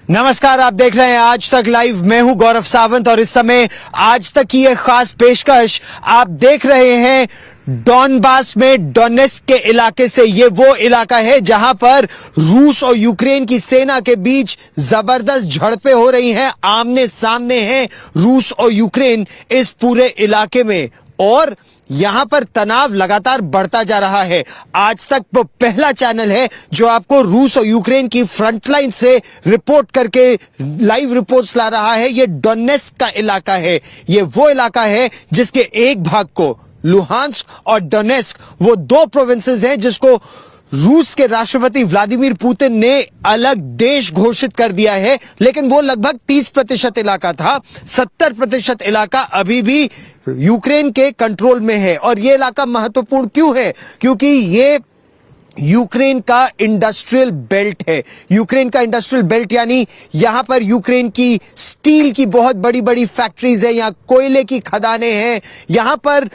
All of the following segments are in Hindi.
नमस्कार, आप देख रहे हैं आज तक लाइव। मैं हूं गौरव सावंत और इस समय आज तक की एक खास पेशकश आप देख रहे हैं डॉनबास में डोनेट्स्क के इलाके से। ये वो इलाका है जहां पर रूस और यूक्रेन की सेना के बीच जबरदस्त झड़पें हो रही हैं। आमने सामने हैं रूस और यूक्रेन इस पूरे इलाके में और यहां पर तनाव लगातार बढ़ता जा रहा है। आज तक वो पहला चैनल है जो आपको रूस और यूक्रेन की फ्रंटलाइन से रिपोर्ट करके लाइव रिपोर्ट्स ला रहा है। ये डोनेट्स्क का इलाका है। ये वो इलाका है जिसके एक भाग को लुहांस्क और डोनेट्स्क, वो दो प्रोविंसेस हैं जिसको रूस के राष्ट्रपति व्लादिमीर पुतिन ने अलग देश घोषित कर दिया है। लेकिन वो लगभग 30% इलाका था। 70% इलाका अभी भी यूक्रेन के कंट्रोल में है। और ये इलाका महत्वपूर्ण क्यों है? क्योंकि ये यूक्रेन का इंडस्ट्रियल बेल्ट है। यूक्रेन का इंडस्ट्रियल बेल्ट यानी यहां पर यूक्रेन की स्टील की बहुत बड़ी बड़ी फैक्ट्रीज है, यहां कोयले की खदानें हैं यहां पर।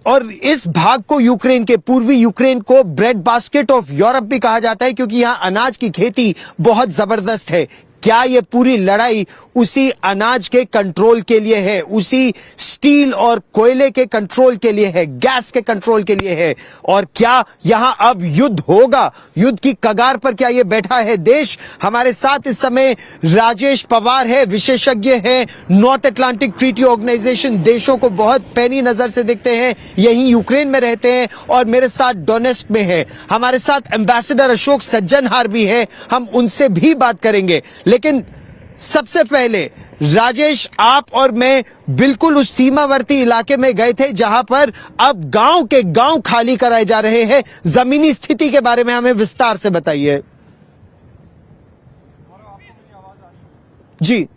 और इस भाग को, यूक्रेन के पूर्वी यूक्रेन को ब्रेड बास्केट ऑफ यूरोप भी कहा जाता है क्योंकि यहां अनाज की खेती बहुत जबरदस्त है। क्या ये पूरी लड़ाई उसी अनाज के कंट्रोल के लिए है, उसी स्टील और कोयले के कंट्रोल के लिए है, गैस के कंट्रोल के लिए है? और क्या यहां अब युद्ध होगा? युद्ध की कगार पर क्या ये बैठा है देश? हमारे साथ इस समय राजेश पवार है, विशेषज्ञ है, नॉर्थ अटलांटिक ट्रीटी ऑर्गेनाइजेशन देशों को बहुत पैनी नजर से देखते हैं, यहीं यूक्रेन में रहते हैं और मेरे साथ डोनेट्स्क में है। हमारे साथ एम्बेसडर अशोक सज्जनहार भी है, हम उनसे भी बात करेंगे। लेकिन सबसे पहले राजेश, आप और मैं बिल्कुल उस सीमावर्ती इलाके में गए थे जहां पर अब गांव के गांव खाली कराए जा रहे हैं। जमीनी स्थिति के बारे में हमें विस्तार से बताइए। जी,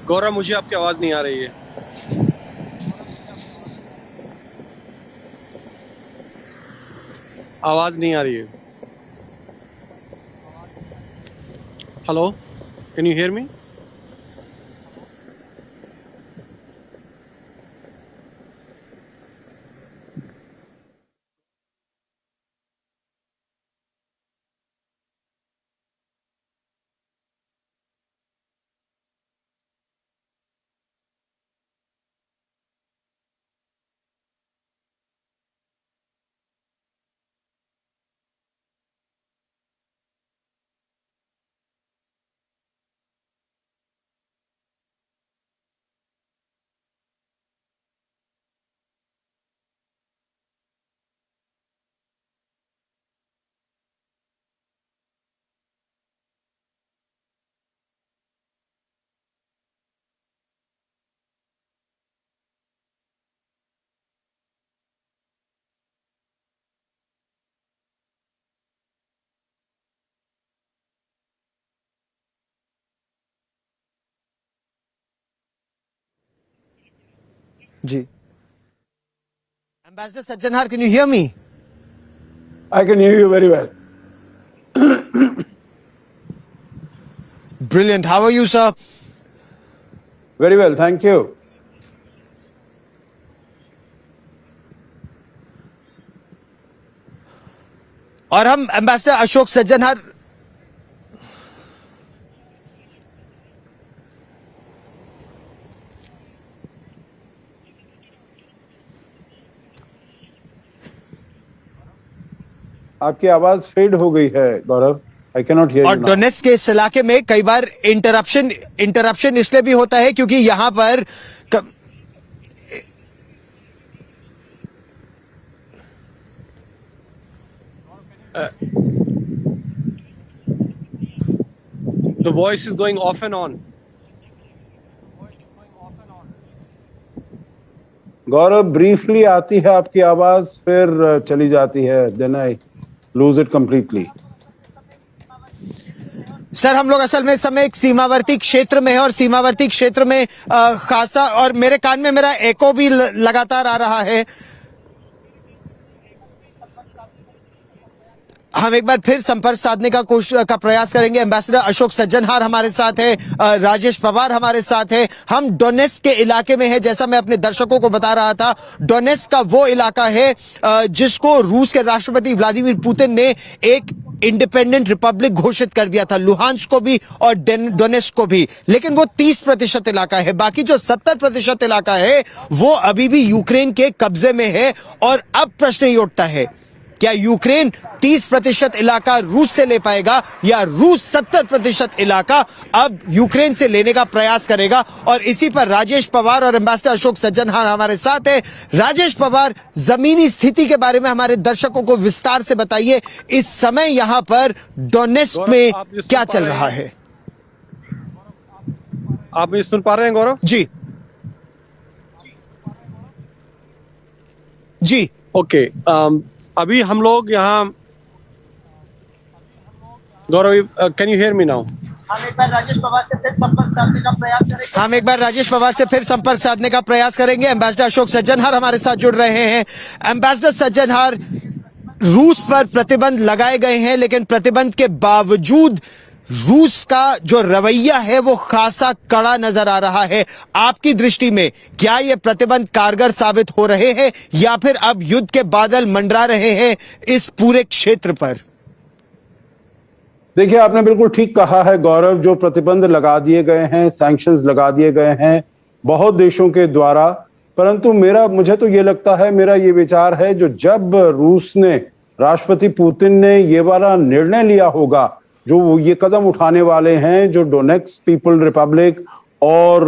गौरव, मुझे आपकी आवाज नहीं आ रही है। आवाज नहीं आ रही है। Hello, can you hear me? जी। Ambassador Sajjanhar, can you hear me? I can hear you very well. Brilliant. How are you, sir? Very well, thank you. और हम एम्बेसडर अशोक सज्जनहार, आपकी आवाज फेड हो गई है गौरव, आई कैन नॉट हियर और यू। डोनेट्स्क के इस इलाके में कई बार इंटरप्शन इसलिए भी होता है क्योंकि यहां पर The voice is going off and on. Gaurav, briefly आती है आपकी आवाज, फिर चली जाती है, then I lose it completely. Sir, हम लोग असल में इस समय एक सीमावर्ती क्षेत्र में है और सीमावर्ती क्षेत्र में खासा, और मेरे कान में मेरा एको भी लगातार आ रहा है। हम एक बार फिर संपर्क साधने का प्रयास करेंगे। एम्बेसडर अशोक सज्जनहार हमारे साथ है, राजेश पवार हमारे साथ है। हम डोनेस्क के इलाके में है। जैसा मैं अपने दर्शकों को बता रहा था, डोनेस्क का वो इलाका है जिसको रूस के राष्ट्रपति व्लादिमीर पुतिन ने एक इंडिपेंडेंट रिपब्लिक घोषित कर दिया था, लुहांस्क को भी और डोनेस्क को भी। लेकिन वो 30% इलाका है, बाकी जो 70% इलाका है वो अभी भी यूक्रेन के कब्जे में है। और अब प्रश्न ये उठता है, क्या यूक्रेन 30% इलाका रूस से ले पाएगा या रूस 70% इलाका अब यूक्रेन से लेने का प्रयास करेगा? और इसी पर राजेश पवार और एम्बेसडर अशोक सज्जनहार हमारे साथ है। राजेश पवार, जमीनी स्थिति के बारे में हमारे दर्शकों को विस्तार से बताइए। इस समय यहां पर डोनेस्क में क्या चल रहा है? आप मुझे सुन पा रहे हैं गौरव जी जी। ओके, अभी हम लोग यहाँ Gaurav, can you hear me now? हम एक बार राजेश पवार से फिर संपर्क साधने का प्रयास करेंगे। एम्बेसडर अशोक सज्जनहार हमारे साथ जुड़ रहे हैं। एम्बेसडर सज्जनहार, रूस पर प्रतिबंध लगाए गए हैं, लेकिन प्रतिबंध के बावजूद रूस का जो रवैया है वो खासा कड़ा नजर आ रहा है। आपकी दृष्टि में क्या ये प्रतिबंध कारगर साबित हो रहे हैं या फिर अब युद्ध के बादल मंडरा रहे हैं इस पूरे क्षेत्र पर? देखिए, आपने बिल्कुल ठीक कहा है गौरव। जो प्रतिबंध लगा दिए गए हैं, सैंक्शंस लगा दिए गए हैं बहुत देशों के द्वारा, परंतु मुझे तो ये लगता है, मेरा ये विचार है, जो जब रूस ने, राष्ट्रपति पुतिन ने ये वाला निर्णय लिया होगा, जो वो ये कदम उठाने वाले हैं, जो डोनेस्क पीपल रिपब्लिक और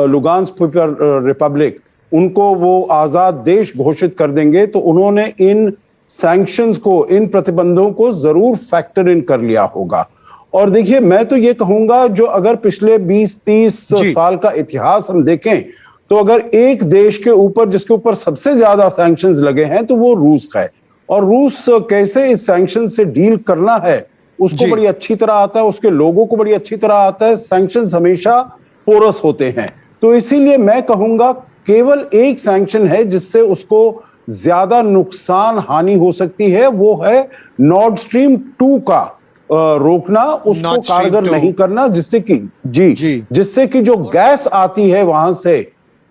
लुगांस्क पीपल रिपब्लिक, उनको वो आजाद देश घोषित कर देंगे, तो उन्होंने इन सैंक्शंस को, इन प्रतिबंधों को जरूर फैक्टर इन कर लिया होगा। और देखिए, मैं तो ये कहूंगा, जो अगर पिछले 20-30 साल का इतिहास हम देखें, तो अगर एक देश के ऊपर, जिसके ऊपर सबसे ज्यादा सैंक्शंस लगे हैं, तो वो रूस है। और रूस कैसे इस सैंक्शन से डील करना है उसको बड़ी अच्छी तरह आता है, उसके लोगों को बड़ी अच्छी तरह आता है। सैंक्शंस हमेशा पोरस होते हैं, तो इसीलिए मैं कहूंगा केवल एक सैंक्शन है जिससे उसको ज्यादा नुकसान हानि हो सकती है, वो है नॉर्ड स्ट्रीम 2 का रोकना, उसको कारगर नहीं करना, जिससे कि जो गैस आती है वहां से,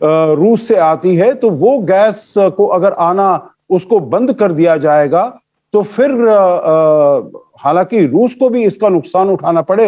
रूस से आती है, तो वो गैस को अगर आना, उसको बंद कर दिया जाएगा, तो फिर हालांकि रूस को भी इसका नुकसान उठाना पड़े,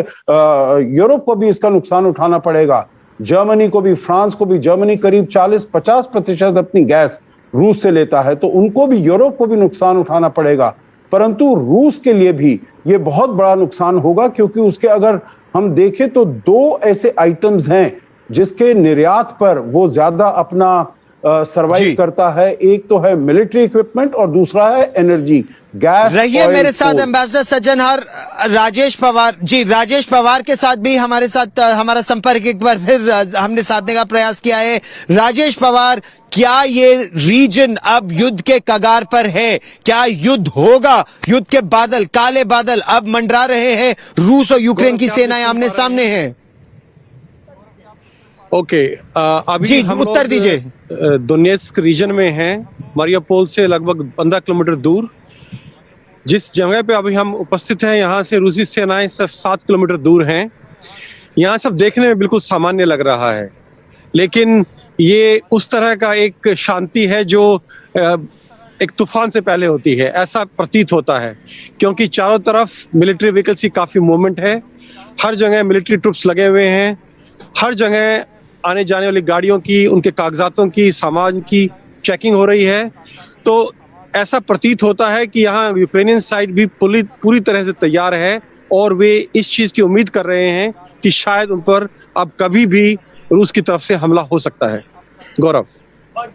यूरोप को भी इसका नुकसान उठाना पड़ेगा, जर्मनी को भी, फ्रांस को भी। जर्मनी करीब 40-50% अपनी गैस रूस से लेता है, तो उनको भी, यूरोप को भी नुकसान उठाना पड़ेगा। परंतु रूस के लिए भी ये बहुत बड़ा नुकसान होगा, क्योंकि उसके, अगर हम देखें तो 2 ऐसे आइटम्स हैं जिसके निर्यात पर वो ज्यादा अपना सर्वाइव करता है। एक तो है मिलिट्री इक्विपमेंट और दूसरा है एनर्जी, गैस। रहिए मेरे साथ एम्बेसडर सज्जनहार। राजेश पवार जी, राजेश पवार के साथ भी हमारे साथ हमारा संपर्क एक बार फिर हमने साधने का प्रयास किया है। राजेश पवार, क्या ये रीजन अब युद्ध के कगार पर है? क्या युद्ध होगा? युद्ध के बादल, काले बादल अब मंडरा रहे हैं, रूस और यूक्रेन की सेनाएं आमने सामने हैं। ओके, अभी हम उत्तर दीजिए। डोनेस्क रीजन में हैं, मारियापोल से लगभग 15 किलोमीटर दूर। जिस जगह पे अभी हम उपस्थित हैं, यहाँ से रूसी सेनाएं सिर्फ 7 किलोमीटर दूर हैं। यहाँ सब देखने में बिल्कुल सामान्य लग रहा है, लेकिन ये उस तरह का एक शांति है जो एक तूफान से पहले होती है, ऐसा प्रतीत होता है, क्योंकि चारों तरफ मिलिट्री व्हीकल्स की काफी मूवमेंट है। हर जगह मिलिट्री ट्रुप्स लगे हुए हैं, हर जगह आने जाने वाली गाड़ियों की, उनके कागजातों की, सामान की चेकिंग हो रही है। तो ऐसा प्रतीत होता है कि यहाँ यूक्रेनियन साइड भी पूरी तरह से तैयार है और वे इस चीज की उम्मीद कर रहे हैं कि शायद उन पर अब कभी भी रूस की तरफ से हमला हो सकता है। गौरव, और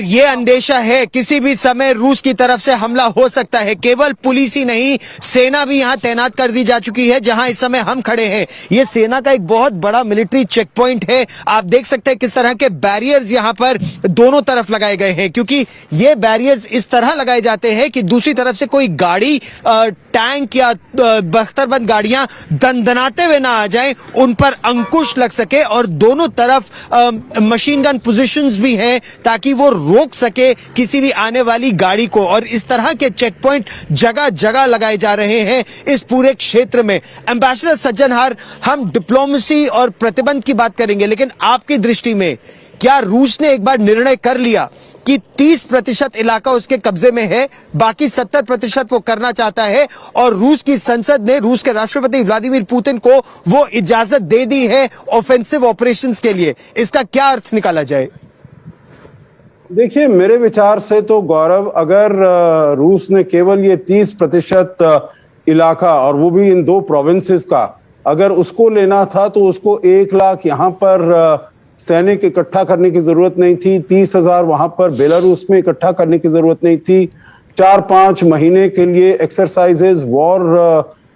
ये अंदेशा है किसी भी समय रूस की तरफ से हमला हो सकता है। केवल पुलिस ही नहीं, सेना भी यहां तैनात कर दी जा चुकी है। जहां इस समय हम खड़े हैं, ये सेना का एक बहुत बड़ा मिलिट्री चेक पॉइंट है। आप देख सकते हैं किस तरह के बैरियर्स यहां पर दोनों तरफ लगाए गए हैं, क्योंकि ये बैरियर्स इस तरह लगाए जाते हैं कि दूसरी तरफ से कोई गाड़ी, टैंक या बख्तरबंद गाड़ियां दनदनाते हुए ना आ जाए, उन पर अंकुश लग सके। और दोनों तरफ मशीन गन पोजीशंस भी हैं हैं ताकि वो रोक सके किसी भी आने वाली गाड़ी को, और इस तरह के चेक पॉइंट जगह जगह लगाए जा रहे हैं इस पूरे क्षेत्र में। एम्बेसडर सज्जनहार, हम डिप्लोमेसी और प्रतिबंध की बात करेंगे, लेकिन आपकी दृष्टि में क्या रूस ने एक बार निर्णय कर लिया कि 30% इलाका उसके कब्जे में है, बाकी 70% वो करना चाहता है, और रूस की संसद ने रूस के राष्ट्रपति व्लादिमीर पुतिन को वो इजाजत दे दी है ऑफेंसिव ऑपरेशंस के लिए? इसका क्या अर्थ निकाला जाए? देखिए, मेरे विचार से तो गौरव, अगर रूस ने केवल ये 30% इलाका, और वो भी इन 2 प्रोविंसेस का, अगर उसको लेना था तो उसको 1 लाख यहाँ पर सैनिक इकट्ठा करने की जरूरत नहीं थी, 30,000 वहां पर बेलारूस में इकट्ठा करने की जरूरत नहीं थी, 4-5 महीने के लिए एक्सरसाइजेस, वॉर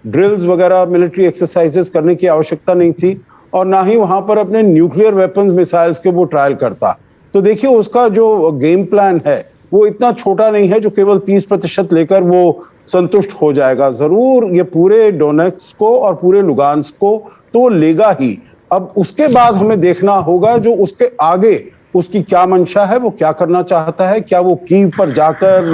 ड्रिल्स वगैरह, मिलिट्री एक्सरसाइजेस करने की आवश्यकता नहीं थी, और ना ही वहां पर अपने न्यूक्लियर वेपन्स, मिसाइल्स के वो ट्रायल करता। तो देखिए, उसका जो गेम प्लान है वो इतना छोटा नहीं है जो केवल 30% लेकर वो संतुष्ट हो जाएगा। जरूर ये पूरे डोनेट्स्क को और पूरे लुगान्स्क को तो लेगा ही। अब उसके बाद हमें देखना होगा जो उसके आगे उसकी क्या मंशा है, वो क्या करना चाहता है। क्या वो कीव पर जाकर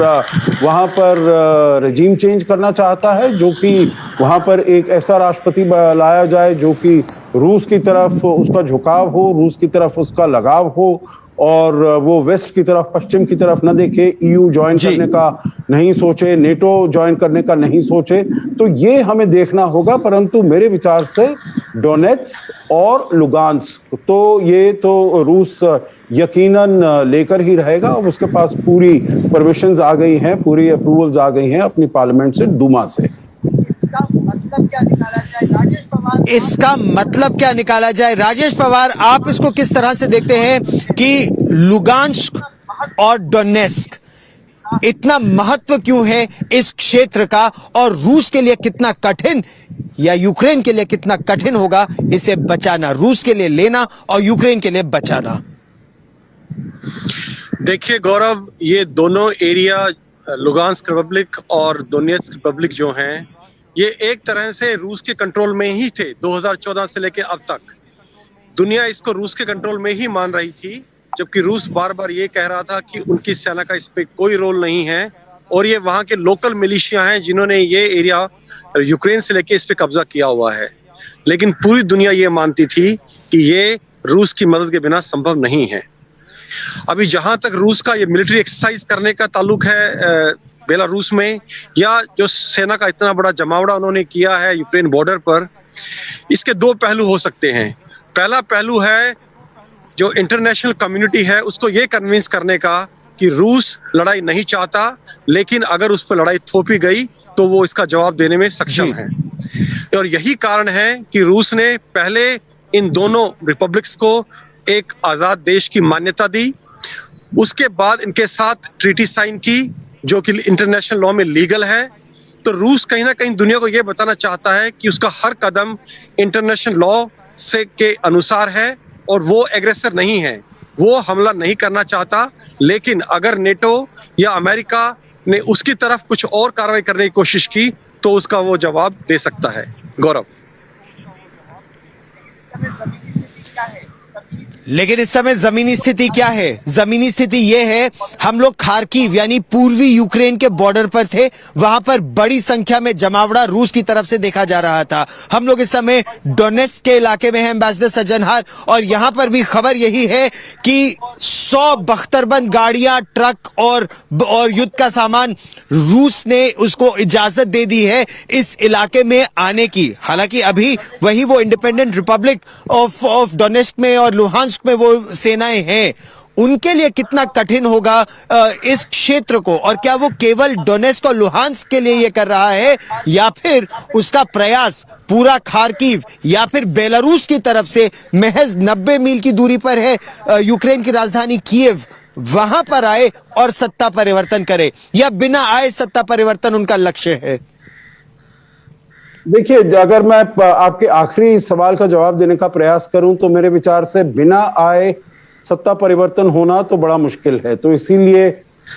वहां पर रेजिम चेंज करना चाहता है, जो कि वहां पर एक ऐसा राष्ट्रपति लाया जाए जो कि रूस की तरफ उसका झुकाव हो, रूस की तरफ उसका लगाव हो, और वो वेस्ट की तरफ, पश्चिम की तरफ न देखे, ईयू ज्वाइन करने का नहीं सोचे, नेटो ज्वाइन करने का नहीं सोचे। तो ये हमें देखना होगा। परंतु मेरे विचार से डोनेट्स्क और लुगान्स्क तो ये तो रूस यकीनन लेकर ही रहेगा। और उसके पास पूरी परमिशंस आ गई हैं, पूरी अप्रूवल्स आ गई हैं अपनी पार्लियामेंट से, डूमा से। इसका मतलब क्या निकाला जाए राजेश पवार, आप इसको किस तरह से देखते हैं कि लुगान्स्क और डोनेट्स्क इतना महत्व क्यों है इस क्षेत्र का, और रूस के लिए कितना कठिन या यूक्रेन के लिए कितना कठिन होगा इसे बचाना, रूस के लिए लेना और यूक्रेन के लिए बचाना? देखिए गौरव, ये दोनों एरिया, लुगान्स्क रिपब्लिक और डोनेट्स्क रिपब्लिक जो हैं, ये एक तरह से रूस के कंट्रोल में ही थे 2014 से लेकर अब तक। दुनिया इसको रूस के कंट्रोल में ही मान रही थी, जबकि रूस बार बार ये कह रहा था कि उनकी सेना का इस पे कोई रोल नहीं है, और ये वहां के लोकल मिलिशिया हैं जिन्होंने ये एरिया यूक्रेन से लेके इस पे कब्जा किया हुआ है। लेकिन पूरी दुनिया ये मानती थी कि ये रूस की मदद के बिना संभव नहीं है। अभी जहां तक रूस का ये मिलिट्री एक्सरसाइज करने का ताल्लुक है बेलारूस में, या जो सेना का इतना बड़ा जमावड़ा उन्होंने किया है यूक्रेन बॉर्डर पर, इसके 2 पहलू हो सकते हैं। पहला पहलू है जो इंटरनेशनल कम्युनिटी है उसको ये कन्विंस करने का कि रूस लड़ाई नहीं चाहता, लेकिन अगर उस पर लड़ाई थोपी गई तो वो इसका जवाब देने में सक्षम है। और यही कारण है कि रूस ने पहले इन दोनों रिपब्लिक्स को एक आजाद देश की मान्यता दी, उसके बाद इनके साथ ट्रीटी साइन की जो कि इंटरनेशनल लॉ में लीगल है। तो रूस कहीं ना कहीं दुनिया को यह बताना चाहता है कि उसका हर कदम इंटरनेशनल लॉ से के अनुसार है, और वो एग्रेसर नहीं है, वो हमला नहीं करना चाहता। लेकिन अगर नेटो या अमेरिका ने उसकी तरफ कुछ और कार्रवाई करने की कोशिश की तो उसका वो जवाब दे सकता है। गौरव, लेकिन इस समय जमीनी स्थिति क्या है? जमीनी स्थिति यह है, हम लोग खार्किव यानी पूर्वी यूक्रेन के बॉर्डर पर थे, वहां पर बड़ी संख्या में जमावड़ा रूस की तरफ से देखा जा रहा था। हम लोग इस समय डोनेट्स्क के इलाके में हैं एम्बेसडर सज्जनहार, और यहां पर भी खबर यही है कि 100 बख्तरबंद गाड़ियां, ट्रक और युद्ध का सामान रूस ने उसको इजाजत दे दी है इस इलाके में आने की। हालांकि अभी वही वो इंडिपेंडेंट रिपब्लिक ऑफ डोनेट्स्क में और लुहांस्क में वो सेनाएं हैं, उनके लिए कितना कठिन होगा इस क्षेत्र को, और क्या वो केवल डोनेट्स्क और लुहांस्क के लिए ये कर रहा है, या फिर उसका प्रयास पूरा खार्किव या फिर बेलारूस की तरफ से महज 90 मील की दूरी पर है यूक्रेन की राजधानी कीव, वहां पर आए और सत्ता परिवर्तन करे, या बिना आए सत्ता परिवर्तन उनका लक्ष्य है? देखिए, अगर मैं आपके आखिरी सवाल का जवाब देने का प्रयास करूं तो मेरे विचार से बिना आए सत्ता परिवर्तन होना तो बड़ा मुश्किल है। तो इसीलिए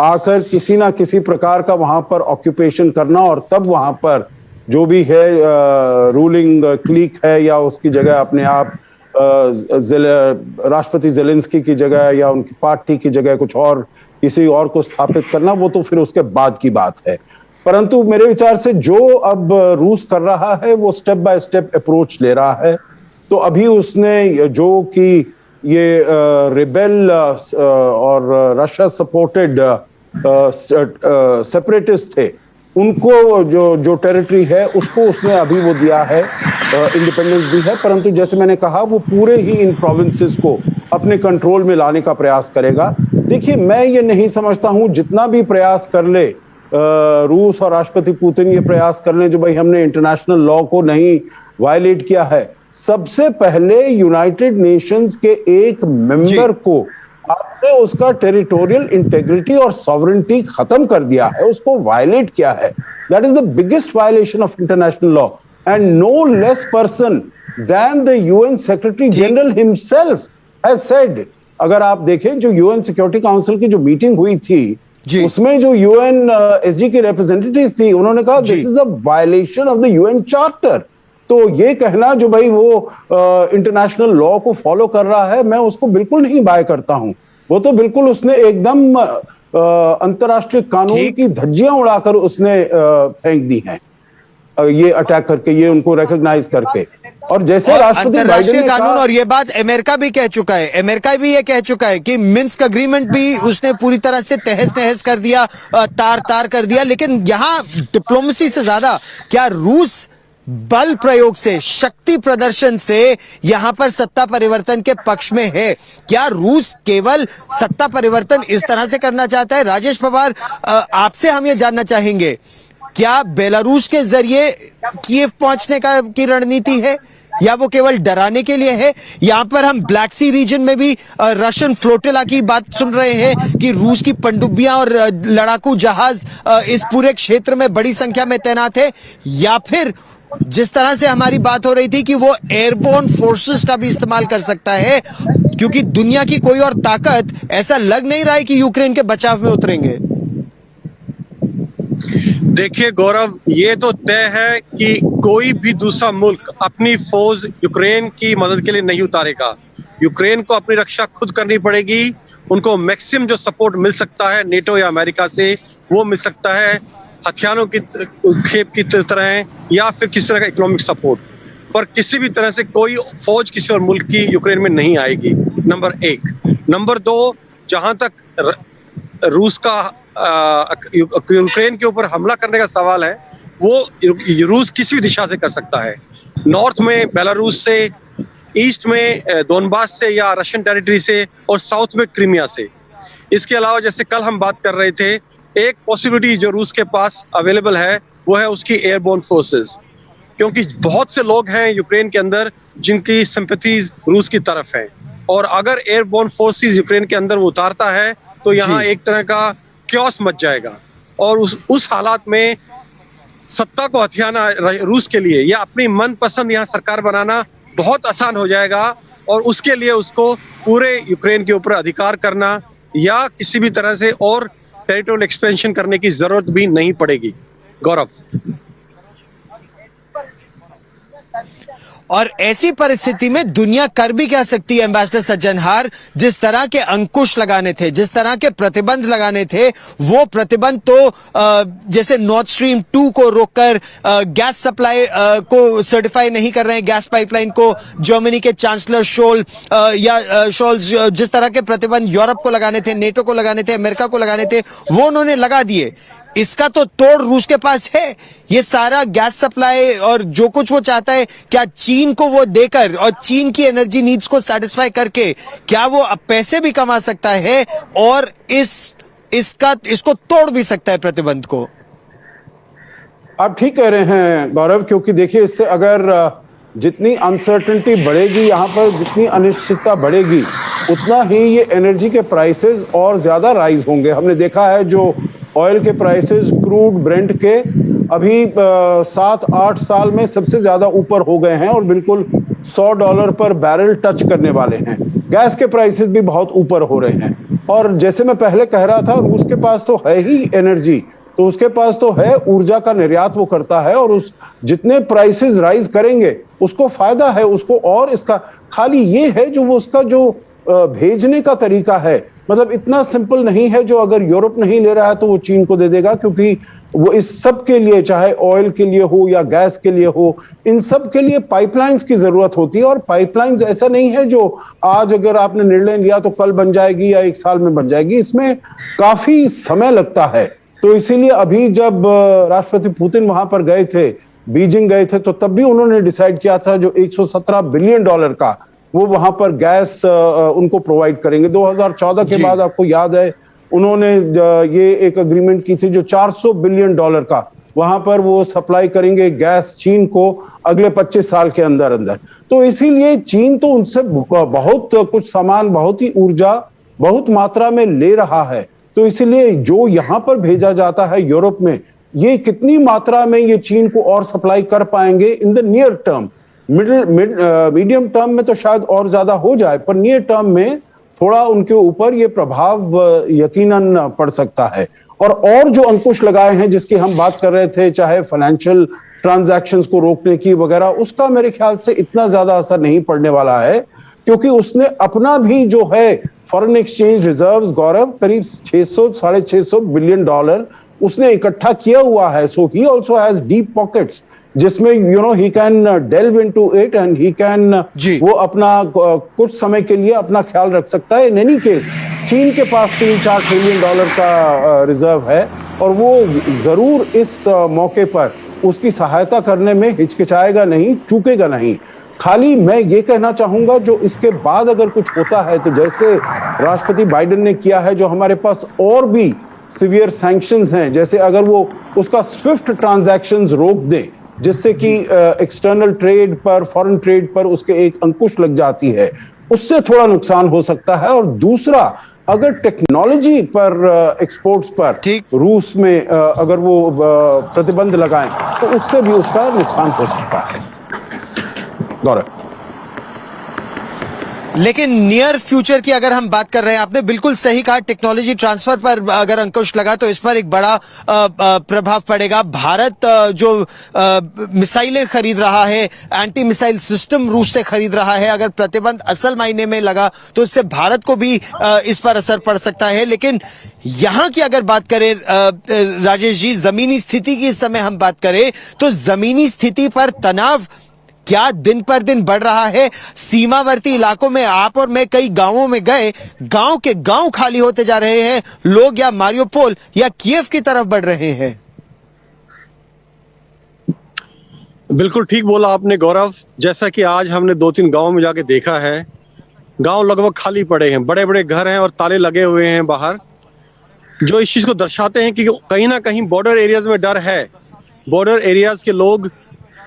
आकर किसी ना किसी प्रकार का वहां पर ऑक्यूपेशन करना, और तब वहां पर जो भी है रूलिंग क्लिक है या उसकी जगह अपने आप राष्ट्रपति जेलेंस्की की जगह या उनकी पार्टी की जगह कुछ और किसी और को स्थापित करना, वो तो फिर उसके बाद की बात है। परंतु मेरे विचार से जो अब रूस कर रहा है वो स्टेप बाय स्टेप अप्रोच ले रहा है। तो अभी उसने जो कि ये रिबेल और रशिया सपोर्टेड सेपरेटिस्ट थे, उनको जो टेरिटरी है उसको उसने अभी वो दिया है, इंडिपेंडेंस दी है। परंतु जैसे मैंने कहा, वो पूरे ही इन प्रोविंसेस को अपने कंट्रोल में लाने का प्रयास करेगा। देखिए, मैं ये नहीं समझता हूं, जितना भी प्रयास कर ले रूस और राष्ट्रपति पुतिन ये प्रयास कर ले जो भाई हमने इंटरनेशनल लॉ को नहीं वायलेट किया है, सबसे पहले यूनाइटेड नेशंस के एक मेंबर को आपने उसका टेरिटोरियल इंटेग्रिटी और सॉवरेनिटी खत्म कर दिया है, उसको वायलेट किया है। That is the biggest violation of international law and no less person than the UN secretary general himself has said. अगर आप देखें, जो यूएन सिक्योरिटी काउंसिल की जो मीटिंग हुई थी, उसमें जो यूएन एसजी की रिप्रेजेंटेटिव थी, उन्होंने कहा this is a violation of the UN charter. तो ये कहना जो भाई वो इंटरनेशनल लॉ को फॉलो कर रहा है, मैं उसको बिल्कुल नहीं बाय करता हूं। वो तो बिल्कुल उसने एकदम अंतर्राष्ट्रीय कानून की धज्जियां उड़ाकर उसने फेंक दी हैं, ये अटैक करके, ये उनको रिकॉग्नाइज करके। और जैसे राष्ट्रपति अंतर्राष्ट्रीय कानून, और ये बात अमेरिका भी कह चुका है, अमेरिका भी ये कह चुका है कि मिन्स्क अग्रीमेंट भी उसने पूरी तरह से तहस नहस कर दिया, तार तार कर दिया। लेकिन यहां डिप्लोमेसी से ज्यादा क्या रूस बल प्रयोग से, शक्ति प्रदर्शन से यहां पर सत्ता परिवर्तन के पक्ष में है? क्या रूस केवल सत्ता परिवर्तन इस तरह से करना चाहता है? राजेश पवार, आपसे हम ये जानना चाहेंगे, क्या बेलारूस के जरिए कीव पहुंचने की रणनीति है या वो केवल डराने के लिए है? यहां पर हम ब्लैक सी रीजन में भी रशियन फ्लोटिला की बात सुन रहे हैं कि रूस की पनडुब्बियां और लड़ाकू जहाज इस पूरे क्षेत्र में बड़ी संख्या में तैनात है, या फिर जिस तरह से हमारी बात हो रही थी कि वो एयरबोर्न फोर्सेस का भी इस्तेमाल कर सकता है, क्योंकि दुनिया की कोई और ताकत ऐसा लग नहीं रहा है कि यूक्रेन के बचाव में उतरेंगे। देखिए गौरव, ये तो तय है कि कोई भी दूसरा मुल्क अपनी फौज यूक्रेन की मदद के लिए नहीं उतारेगा। यूक्रेन को अपनी रक्षा खुद करनी पड़ेगी। उनको मैक्सिमम जो सपोर्ट मिल सकता है नेटो या अमेरिका से, वो मिल सकता है, हथियारों की खेप की तरह या फिर किसी तरह का इकोनॉमिक सपोर्ट, पर किसी भी तरह से कोई फौज किसी और मुल्क की यूक्रेन में नहीं आएगी, नंबर 1। नंबर 2, जहां तक रूस का यूक्रेन के ऊपर हमला करने का सवाल है, वो रूस किसी भी दिशा से कर सकता है। नॉर्थ में बेलारूस से, ईस्ट में डोनबास से या रशियन टेरिटरी से, और साउथ में क्रीमिया से। इसके अलावा जैसे कल हम बात कर रहे थे, एक पॉसिबिलिटी जो रूस के पास अवेलेबल है वो है उसकी एयरबोर्न फोर्सेस, क्योंकि बहुत से लोग हैं यूक्रेन के अंदर जिनकी सिंपैथीज रूस की तरफ है, और अगर एयरबोर्न फोर्सेस यूक्रेन के अंदर वो उतारता है तो यहाँ एक तरह का क्योस मच जाएगा, और उस हालात में सत्ता को हथियाना रूस के लिए या अपनी मनपसंद यहाँ सरकार बनाना बहुत आसान हो जाएगा, और उसके लिए उसको पूरे यूक्रेन के ऊपर अधिकार करना या किसी भी तरह से और टेरिटोरियल एक्सपेंशन करने की जरूरत भी नहीं पड़ेगी। गौरव, और ऐसी परिस्थिति में दुनिया कर भी क्या सकती है एम्बेसडर सज्जनहार? जिस तरह के अंकुश लगाने थे, जिस तरह के प्रतिबंध लगाने थे, वो प्रतिबंध तो जैसे नॉर्थ स्ट्रीम 2 को रोककर गैस सप्लाई को सर्टिफाई नहीं कर रहे हैं, गैस पाइपलाइन को, जर्मनी के चांसलर शोल्ज जिस तरह के प्रतिबंध यूरोप को लगाने थे, नेटो को लगाने थे, अमेरिका को लगाने थे, वो उन्होंने लगा दिए। इसका तो तोड़ रूस के पास है। ये सारा गैस सप्लाई और जो कुछ वो चाहता है, क्या चीन को वो देकर और चीन की एनर्जी नीड्स को सेटिस्फाई करके क्या वो पैसे भी कमा सकता है और इसको तोड़ भी सकता है प्रतिबंध को? आप ठीक कह रहे हैं गौरव, क्योंकि देखिए, इससे अगर जितनी अनसर्टेनिटी बढ़ेगी, यहाँ पर जितनी अनिश्चितता बढ़ेगी, उतना ही ये एनर्जी के प्राइसेस और ज्यादा राइज होंगे। हमने देखा है जो ऑयल के प्राइसेस, क्रूड ब्रेंट के अभी 7-8 साल में सबसे ज्यादा ऊपर हो गए हैं और बिल्कुल $100 पर बैरल टच करने वाले हैं। गैस के प्राइसेस भी बहुत ऊपर हो रहे हैं, और जैसे मैं पहले कह रहा था, रूस के पास तो है ही एनर्जी, तो उसके पास तो है, ऊर्जा का निर्यात वो करता है, और उस जितने प्राइसेस राइज करेंगे उसको फायदा है उसको। और इसका खाली ये है जो वो उसका जो भेजने का तरीका है, मतलब इतना सिंपल नहीं है जो अगर यूरोप नहीं ले रहा है तो वो चीन को दे देगा, क्योंकि वो इस सब के लिए, चाहे ऑयल के लिए हो या गैस के लिए हो, इन सब के लिए पाइपलाइंस की जरूरत होती है। और पाइपलाइंस ऐसा नहीं है जो आज अगर आपने निर्णय लिया तो कल बन जाएगी या एक साल में बन जाएगी, इसमें काफी समय लगता है। तो इसीलिए अभी जब राष्ट्रपति पुतिन वहां पर गए थे, बीजिंग गए थे, तो तब भी उन्होंने डिसाइड किया था जो $117 बिलियन का वो वहां पर गैस उनको प्रोवाइड करेंगे। 2014 के बाद आपको याद है उन्होंने ये एक अग्रीमेंट की थी जो $400 बिलियन का वहां पर वो सप्लाई करेंगे गैस चीन को अगले 25 साल के अंदर अंदर। तो इसीलिए चीन तो उनसे बहुत कुछ सामान, बहुत ही ऊर्जा बहुत मात्रा में ले रहा है। तो इसीलिए जो यहां पर भेजा जाता है यूरोप में, ये कितनी मात्रा में ये चीन को और सप्लाई कर पाएंगे in the near term, medium term में तो शायद और ज्यादा हो जाए, पर नियर टर्म में थोड़ा उनके ऊपर ये प्रभाव यकीनन पड़ सकता है। और जो अंकुश लगाए हैं जिसकी हम बात कर रहे थे, चाहे फाइनेंशियल ट्रांजैक्शंस को रोकने की वगैरह, उसका मेरे ख्याल से इतना ज्यादा असर नहीं पड़ने वाला है, क्योंकि उसने अपना भी जो है फॉरेन एक्सचेंज रिजर्व्स, गौरव, करीब 600-650 बिलियन डॉलर उसने इकट्ठा किया हुआ है। So he also has deep pockets जिसमें he can delve into it and he can, वो अपना कुछ समय के लिए अपना ख्याल रख सकता है। इन एनी केस चीन के पास $3-4 ट्रिलियन का रिजर्व है, और वो जरूर इस मौके पर उसकी सहायता करने में हिचकिचाएगा नहीं, चूकेगा नहीं। खाली मैं ये कहना चाहूंगा जो इसके बाद अगर कुछ होता है तो जैसे राष्ट्रपति बाइडेन ने किया है, जो हमारे पास और भी सीवियर सैंक्शंस हैं, जैसे अगर वो उसका स्विफ्ट ट्रांजैक्शंस रोक दे जिससे कि एक्सटर्नल ट्रेड पर, फॉरेन ट्रेड पर उसके एक अंकुश लग जाती है, उससे थोड़ा नुकसान हो सकता है। और दूसरा, अगर टेक्नोलॉजी पर, एक्सपोर्ट्स पर रूस में अगर वो प्रतिबंध लगाएं तो उससे भी उसका नुकसान हो सकता है। गौरव, लेकिन नियर फ्यूचर की अगर हम बात कर रहे हैं, आपने बिल्कुल सही कहा, टेक्नोलॉजी ट्रांसफर पर अगर अंकुश लगा तो इस पर एक बड़ा प्रभाव पड़ेगा। भारत जो मिसाइलें खरीद रहा है, एंटी मिसाइल सिस्टम रूस से खरीद रहा है, अगर प्रतिबंध असल मायने में लगा तो इससे भारत को भी इस पर असर पड़ सकता है। लेकिन यहां की अगर बात करें राजेश जी, जमीनी स्थिति की इस समय हम बात करें तो जमीनी स्थिति पर तनाव क्या दिन पर दिन बढ़ रहा है? सीमावर्ती इलाकों में आप और मैं कई गांवों में गए, गांव के गांव खाली होते जा रहे हैं, लोग या मारियोपोल या कीव की तरफ बढ़ रहे हैं। बिल्कुल ठीक बोला आपने गौरव। जैसा कि आज हमने 2-3 गांव में जाके देखा है, गांव लगभग खाली पड़े हैं, बड़े बड़े घर हैं और ताले लगे हुए हैं बाहर, जो इस चीज को दर्शाते हैं कि कहीं ना कहीं बॉर्डर एरियाज में डर है। बॉर्डर एरियाज के लोग,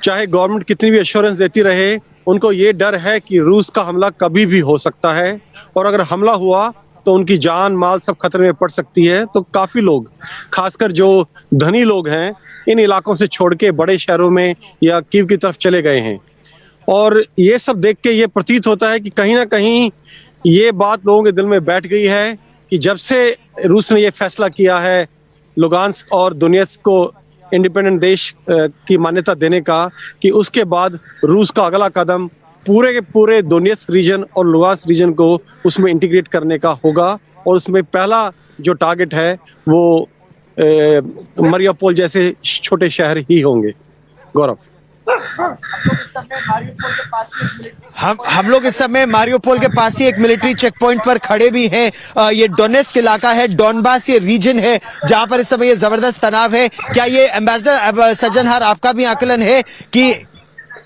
चाहे गवर्नमेंट कितनी भी एश्योरेंस देती रहे, उनको ये डर है कि रूस का हमला कभी भी हो सकता है, और अगर हमला हुआ तो उनकी जान माल सब खतरे में पड़ सकती है। तो काफी लोग, खासकर जो धनी लोग हैं, इन इलाकों से छोड़ के बड़े शहरों में या कीव की तरफ चले गए हैं। और ये सब देख के ये प्रतीत होता है कि कहीं ना कहीं ये बात लोगों के दिल में बैठ गई है कि जब से रूस ने ये फैसला किया है लुगांस्क और दोनेत्स्क को इंडिपेंडेंट देश की मान्यता देने का, कि उसके बाद रूस का अगला कदम पूरे के पूरे दोनेत्स्क रीजन और लुगांस्क रीजन को उसमें इंटीग्रेट करने का होगा। और उसमें पहला जो टारगेट है वो मारियोपोल जैसे छोटे शहर ही होंगे। गौरव, हम लोग इस समय मारियोपोल के पास ही एक मिलिट्री चेक पॉइंट पर खड़े भी हैं। ये डोनेट्स्क इलाका है, डॉनबास ये रीजन है जहां पर इस समय ये जबरदस्त तनाव है। क्या ये एम्बेसडर सज्जनहार आपका भी आकलन है कि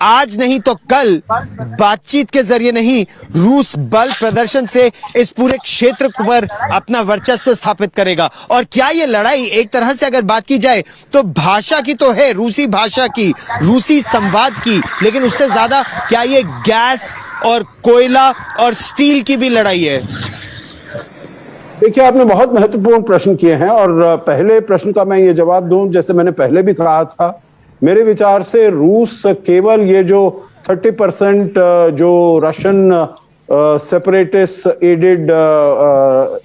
आज नहीं तो कल बातचीत के जरिए नहीं, रूस बल प्रदर्शन से इस पूरे क्षेत्र पर अपना वर्चस्व स्थापित करेगा? और क्या ये लड़ाई एक तरह से अगर बात की जाए तो भाषा की तो है, रूसी भाषा की, रूसी संवाद की, लेकिन उससे ज्यादा क्या ये गैस और कोयला और स्टील की भी लड़ाई है? देखिए, आपने बहुत महत्वपूर्ण प्रश्न किए हैं, और पहले प्रश्न का मैं ये जवाब दूं, जैसे मैंने पहले भी कहा था, मेरे विचार से रूस केवल ये जो 30% जो रशियन सेपरेटिस्ट एडेड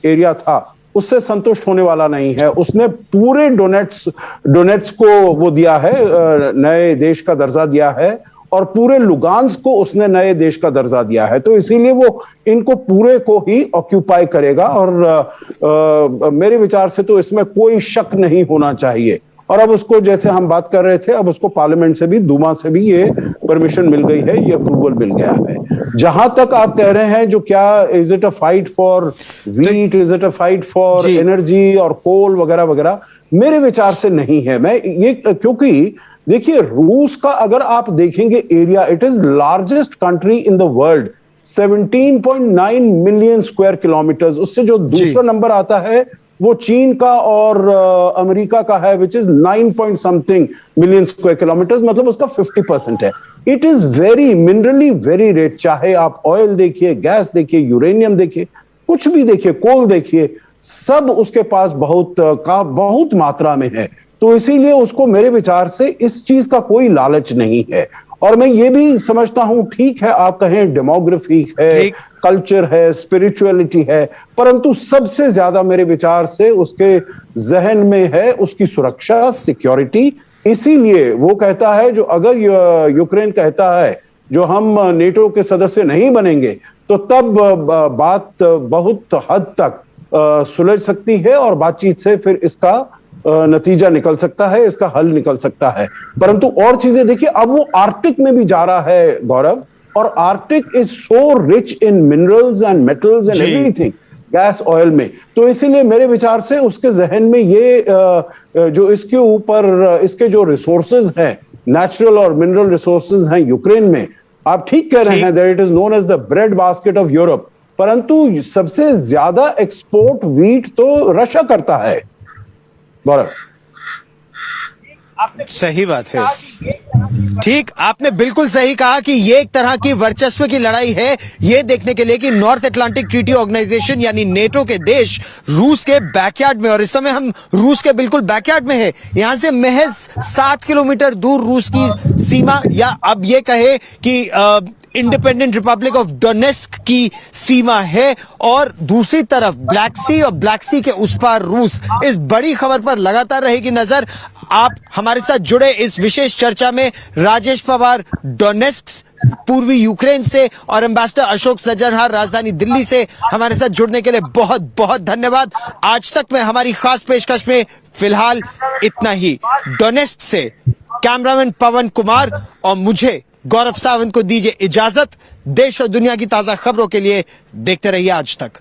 एरिया था उससे संतुष्ट होने वाला नहीं है। उसने पूरे डोनेट्स को वो दिया है, नए देश का दर्जा दिया है, और पूरे लुगान्स्क को उसने नए देश का दर्जा दिया है। तो इसीलिए वो इनको पूरे को ही ऑक्यूपाई करेगा, और मेरे विचार से तो इसमें कोई शक नहीं होना चाहिए। और अब उसको, जैसे हम बात कर रहे थे, अब उसको पार्लियामेंट से भी, दूमा से भी ये परमिशन मिल गई है, ये अप्रूवल मिल गया है। जहां तक आप कह रहे हैं, जो क्या is it a fight for wheat, is it a fight for energy और कोल वगैरह वगैरह, मेरे विचार से नहीं है। मैं ये, क्योंकि देखिए रूस का अगर आप देखेंगे area, it is largest country in the world, 17.9 million square kilometres. उससे जो दूसरा नंबर आता है वो चीन का और अमेरिका का है, which is 9 point something million square kilometres, मतलब उसका 50% है। It is very minerally very rich, चाहे आप ऑयल देखिए, गैस देखिए, यूरेनियम देखिए, कुछ भी देखिए, कोल देखिए, सब उसके पास बहुत मात्रा में है। तो इसीलिए उसको मेरे विचार से इस चीज का कोई लालच नहीं है। और मैं ये भी समझता हूं, ठीक है आप कहें डेमोग्राफी है, कल्चर है, स्पिरिचुअलिटी है, परंतु सबसे ज्यादा मेरे विचार से उसके जहन में है उसकी सुरक्षा, सिक्योरिटी। इसीलिए वो कहता है, जो अगर यूक्रेन कहता है जो हम नेटो के सदस्य नहीं बनेंगे, तो तब बात बहुत हद तक सुलझ सकती है, और बातचीत से फिर इसका नतीजा निकल सकता है, इसका हल निकल सकता है। परंतु और चीजें देखिए, अब वो आर्कटिक में भी जा रहा है गौरव, और Arctic is so rich in minerals and metals and everything, gas, oil में। तो इसीलिए मेरे विचार से उसके जहन में ये जो इसके ऊपर इसके जो रिसोर्सेज हैं, नेचुरल और मिनरल रिसोर्सेज हैं यूक्रेन में, आप ठीक कह रहे हैं that it is known as the bread basket of Europe, परंतु सबसे ज्यादा एक्सपोर्ट वीट तो रशिया करता है। सही बात है, ठीक, आपने बिल्कुल सही कहा कि ये एक तरह की वर्चस्व की लड़ाई है, ये देखने के लिए कि नॉर्थ अटलांटिक ट्रीटी ऑर्गेनाइजेशन यानी नेटो के देश रूस के बैकयार्ड में, और इस समय हम रूस के बिल्कुल बैकयार्ड में है, यहां से महज 7 किलोमीटर दूर रूस की सीमा, या अब ये कहे कि इंडिपेंडेंट रिपब्लिक ऑफ डोनेस्क की सीमा है, और दूसरी तरफ ब्लैक सी, और ब्लैक सी के उस पार रूस। इस बड़ी खबर पर लगातार रहेगी नजर। आप हमारे साथ जुड़े इस विशेष चर्चा में राजेश पवार डोनेस्क पूर्वी यूक्रेन से, और एम्बेसडर अशोक सज्जनहार राजधानी दिल्ली से हमारे साथ जुड़ने के लिए बहुत बहुत धन्यवाद। आज तक में हमारी खास पेशकश में फिलहाल इतना ही। डोनेस्क से कैमरामैन पवन कुमार और मुझे गौरव सावंत को दीजिए इजाजत। देश और दुनिया की ताजा खबरों के लिए देखते रहिए आज तक।